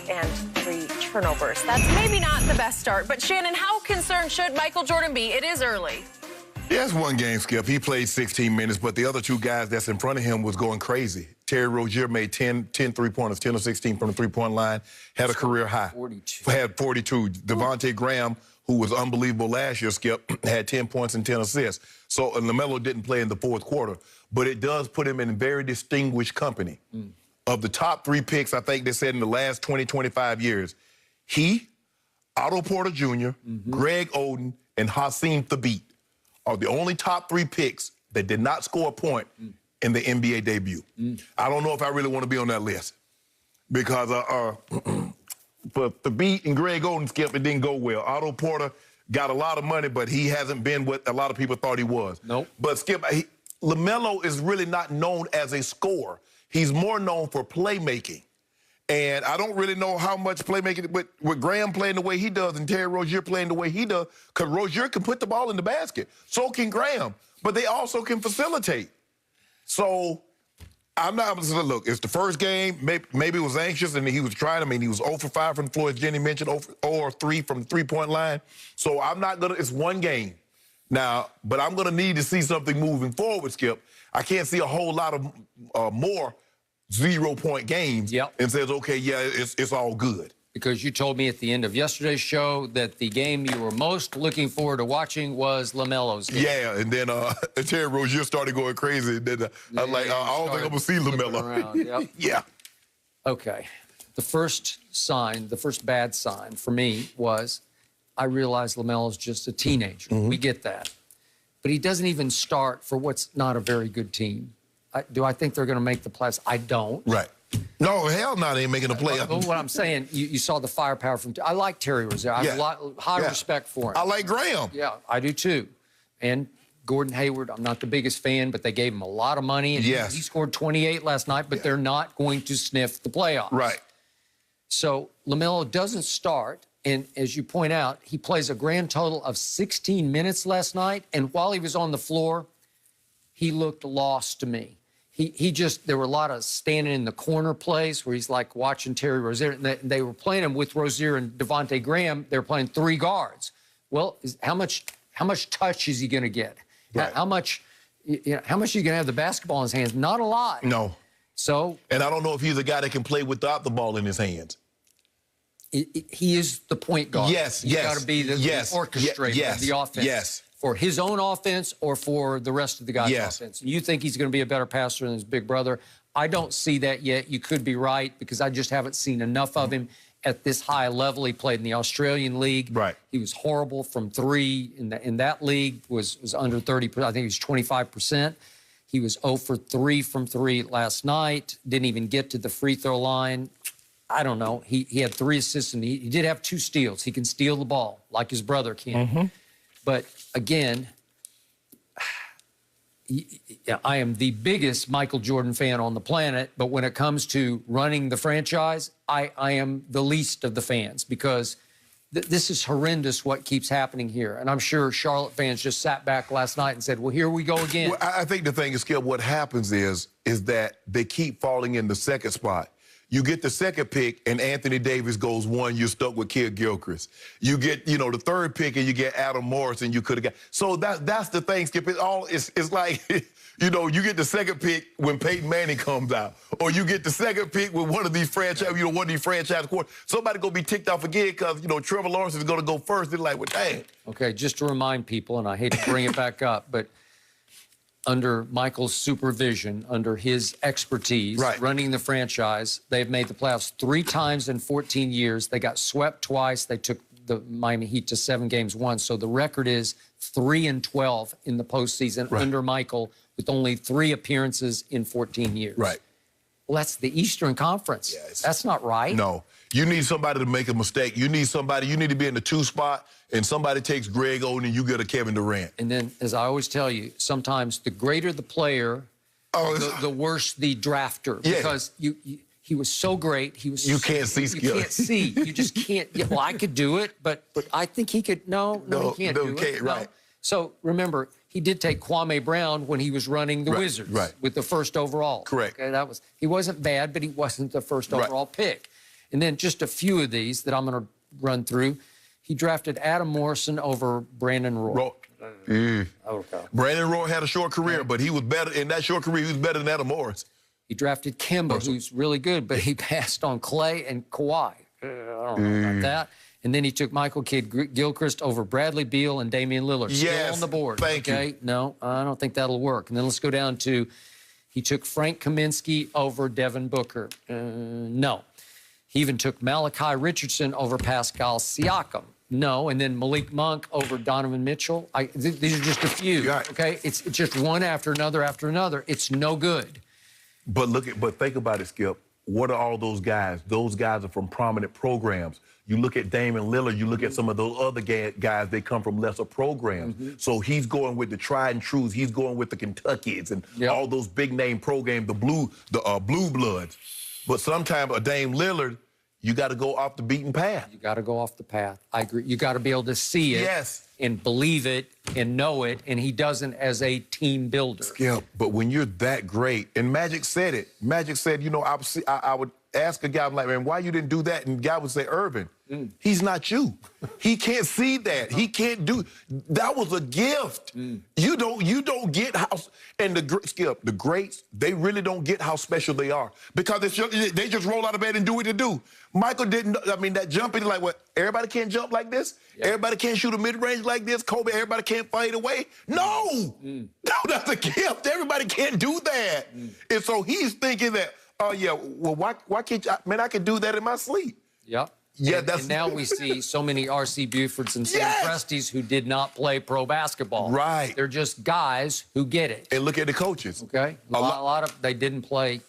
and 3 turnovers. That's maybe not the best start, but Shannon, how concerned should Michael Jordan be? It is early. Yeah, it's one game, Skip. He played 16 minutes, but the other 2 guys that's in front of him was going crazy. Terry Rozier made 10 three-pointers, 10 or 16 from the three-point line, had a career high. 42. Had 42. Devontae Graham, who was unbelievable last year, Skip, had 10 points and 10 assists. So LaMelo didn't play in the fourth quarter, but it does put him in very distinguished company. Of the top 3 picks, I think they said in the last 20, 25 years, he, Otto Porter Jr., Greg Oden, and Hassim Thabeet are the only top 3 picks that did not score a point in the NBA debut. I don't know if I really want to be on that list because for Thabeet and Greg Oden, Skip, it didn't go well. Otto Porter got a lot of money, but he hasn't been what a lot of people thought he was. Nope. But Skip, LaMelo is really not known as a scorer. He's more known for playmaking. And I don't really know how much playmaking, with Graham playing the way he does and Terry Rozier playing the way he does, because Rozier can put the ball in the basket. So can Graham. But they also can facilitate. So I'm not, look, it's the first game. Maybe it was anxious and he was trying. I mean, he was 0 for 5 from the floor, as Jenny mentioned, 0 for 3 from the three-point line. So I'm not going to, it's one game. Now, but I'm going to need to see something moving forward, Skip. I can't see a whole lot of more 0-point games and says, okay, yeah, it's all good. Because you told me at the end of yesterday's show that the game you were most looking forward to watching was LaMelo's game. Yeah, and then Terry Rozier started going crazy. And then I'm like, I don't think I'm going to see LaMelo. Yeah. Okay. The first sign, the first bad sign for me was I realized LaMelo's just a teenager. We get that. But he doesn't even start for what's not a very good team. Do I think they're going to make the playoffs? I don't. Right. No, hell no, they ain't making the playoffs. But what I'm saying, you saw the firepower from... I like Terry Rozier. I have high respect for him. I like Graham. Yeah, I do too. And Gordon Hayward, I'm not the biggest fan, but they gave him a lot of money. And he scored 28 last night, but they're not going to sniff the playoffs. Right. So LaMelo doesn't start. And as you point out, he plays a grand total of 16 minutes last night. And while he was on the floor, he looked lost to me. He just, there were a lot of standing in the corner plays where he's like watching Terry Rozier. And they were playing him with Rozier and Devontae Graham. They were playing 3 guards. Well, how much touch is he going to get? Right. How much are you going to have the basketball in his hands? Not a lot. No. So. And I don't know if he's a guy that can play without the ball in his hands. He is the point guard. He's got to be the orchestrator of the offense. For his own offense or for the rest of the guys' offense. You think he's going to be a better passer than his big brother. I don't see that yet. You could be right because I just haven't seen enough of him at this high level. He played in the Australian League. Right. He was horrible from 3 in that league, was under 30%. I think he was 25%. He was 0 for 3 from 3 last night. Didn't even get to the free throw line. I don't know. He had 3 assists, and he did have 2 steals. He can steal the ball like his brother can. But, again, I am the biggest Michael Jordan fan on the planet, but when it comes to running the franchise, I am the least of the fans because this is horrendous what keeps happening here. And I'm sure Charlotte fans just sat back last night and said, well, here we go again. Well, I think the thing is, Skip, what happens is that they keep falling in the second spot. You get the second pick, and Anthony Davis goes 1, you're stuck with Kid Gilchrist. You get, the 3rd pick, and you get Adam Morris, and you could have got... So that's the thing, Skip. It's like, you get the second pick when Peyton Manning comes out, or you get the second pick with one of these franchise, one of these franchise quarterbacks. Somebody going to be ticked off again because, Trevor Lawrence is going to go first. They're like, well, dang. Okay, just to remind people, and I hate to bring it back up, but... under Michael's supervision, under his expertise, running the franchise, they've made the playoffs 3 times in 14 years. They got swept twice. They took the Miami Heat to 7 games once. So the record is 3-12 in the postseason under Michael with only 3 appearances in 14 years. Right. Well, that's the Eastern Conference. That's not right. No. You need somebody to make a mistake. You need to be in the 2 spot, and somebody takes Greg Oden and you get a Kevin Durant. And then, as I always tell you, sometimes the greater the player, the worse the drafter. Because he was so great. He was you can't see skill. You can't see. You just can't. Well, I could do it, but I think he could. No, he can't do it. Right. So remember, he did take Kwame Brown when he was running the Wizards with the 1st overall. Correct. Okay, he wasn't bad, but he wasn't the 1st overall pick. And then just a few of these that I'm going to run through. He drafted Adam Morrison over Brandon Roy. Okay. Brandon Roy had a short career, but he was better. In that short career, he was better than Adam Morris. He drafted Kemba, who's really good, but he passed on Clay and Kawhi. I don't know about that. And then he took Michael Kidd-Gilchrist over Bradley Beal and Damian Lillard. Still on the board. Thank you. No, I don't think that'll work. And then let's go down to, he took Frank Kaminsky over Devin Booker. No. He even took Malachi Richardson over Pascal Siakam. No. And then Malik Monk over Donovan Mitchell. These are just a few. Okay? It's just one after another after another. It's no good. But think about it, Skip. What are all those guys? Those guys are from prominent programs. You look at Damian Lillard, you look at some of those other guys, they come from lesser programs. So he's going with the tried and trues. He's going with the Kentuckians and all those big name programs, the blue bloods. But sometimes a Dame Lillard, you got to go off the beaten path. You got to go off the path. I agree. You got to be able to see it and believe it and know it, and he doesn't as a team builder. Skip, but when you're that great, and Magic said it. Magic said, you know, I would ask a guy, I'm like, man, why you didn't do that? And the guy would say, Irvin, he's not you. He can't see that. He can't do. That was a gift. You don't get how. And Skip, the greats, they really don't get how special they are because they just roll out of bed and do what they do. Michael didn't. I mean, that jumping, like, what? Everybody can't jump like this. Everybody can't shoot a mid-range like this. Kobe, everybody can't fade away. No, no, that's a gift. Everybody can't do that. And so he's thinking that. Oh, yeah, well, why can't you? Man, I could do that in my sleep. Yeah, and now we see so many R.C. Bufords and Sam Presties who did not play pro basketball. Right. They're just guys who get it. And look at the coaches. Okay. A lot of they didn't play.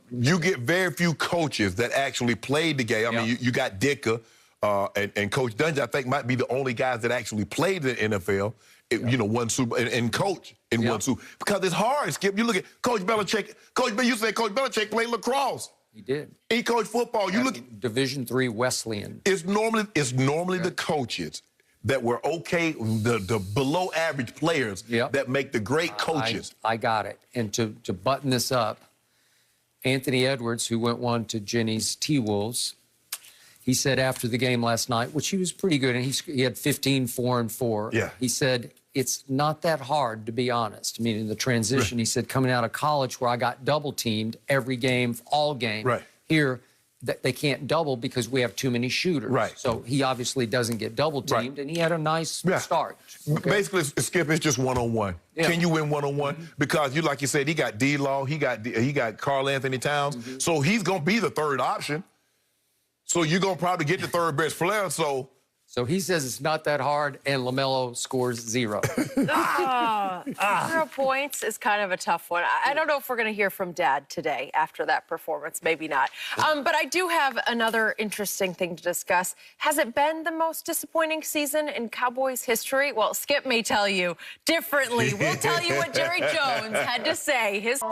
You get very few coaches that actually played the game. I mean, you got Ditka and Coach Dungy, I think, might be the only guys that actually played in the NFL. You know, one Super and coach in one Super because it's hard. Skip, you look at Coach Belichick. You said Coach Belichick played lacrosse. He did. He coached football. You look at Division III Wesleyan. It's normally the coaches that were okay, the below average players that make the great coaches. I got it. And to button this up, Anthony Edwards, who went one to Jenny's T-Wolves, he said after the game last night, which he was pretty good, and he had 15, 4, and 4. Yeah. He said, it's not that hard, to be honest. Meaning the transition, he said, coming out of college where I got double-teamed every game, all game. Right. Here, they can't double because we have too many shooters. Right. So he obviously doesn't get double-teamed, and he had a nice start. Okay. Basically, Skip, it's just one-on-one. Can you win one-on-one? Because, like you said, he got D-Law, he got Karl Anthony Towns, so he's going to be the third option. So you're going to probably get the third best player, So he says it's not that hard, and LaMelo scores 0. 0 points is kind of a tough one. I don't know if we're going to hear from Dad today after that performance. Maybe not. But I do have another interesting thing to discuss. Has it been the most disappointing season in Cowboys history? Well, Skip may tell you differently. We'll tell you what Jerry Jones had to say. his